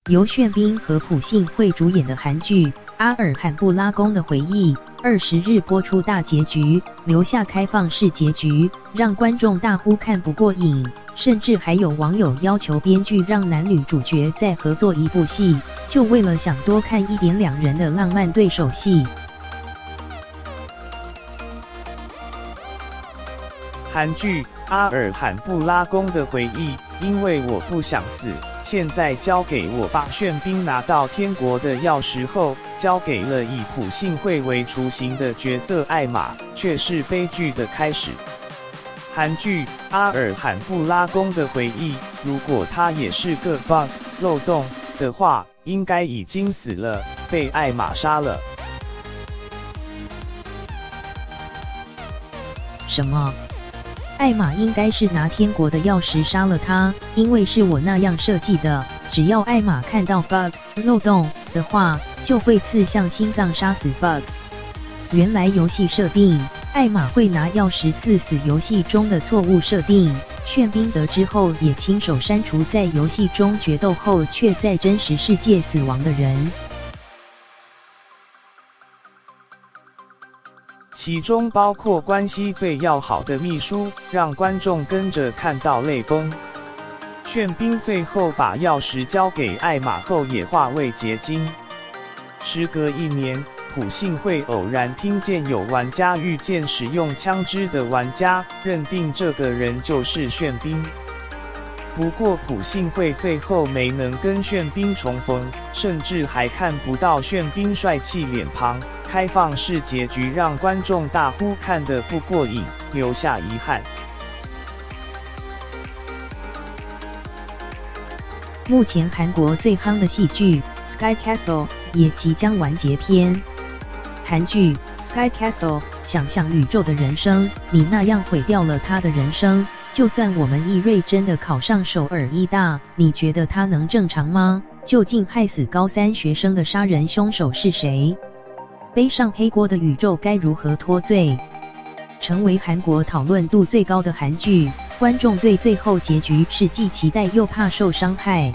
由炫彬和朴信惠主演的韩剧《阿尔罕布拉宫的回忆》20日播出大结局，留下开放式结局，让观众大呼看不过瘾，甚至还有网友要求编剧让男女主角再合作一部戏，就为了想多看一点两人的浪漫对手戏。韩剧《阿尔罕布拉宫的回忆》，因为我不想死，现在交给我吧。炫彬拿到天国的钥匙后，交给了以朴信惠为雏形的角色艾玛，却是悲剧的开始。韩剧《阿尔罕布拉宫的回忆》，如果他也是个 bug 漏洞的话，应该已经死了，被艾玛杀了。什么？艾玛应该是拿天国的钥匙杀了他，因为是我那样设计的，只要艾玛看到 bug 漏洞的话，就会刺向心脏杀死 bug。原来游戏设定，艾玛会拿钥匙刺死游戏中的错误设定。炫彬得知后也亲手删除在游戏中决斗后却在真实世界死亡的人。其中包括关系最要好的秘书，让观众跟着看到泪崩。炫彬最后把钥匙交给艾玛后也化为结晶。时隔1年，朴信惠偶然听见有玩家遇见使用枪支的玩家，认定这个人就是炫彬。不过朴信惠最后没能跟炫彬重逢，甚至还看不到炫彬帅气脸庞。开放式结局让观众大呼看得不过瘾，留下遗憾。目前韩国最夯的戏剧《Sky Castle》也即将完结篇。韩剧《Sky Castle》想象宇宙的人生，你那样毁掉了他的人生。就算我们易瑞真的考上首尔医大，你觉得他能正常吗？究竟害死高3学生的杀人凶手是谁？背上黑锅的宇宙该如何脱罪？成为韩国讨论度最高的韩剧，观众对最后结局是既期待又怕受伤害。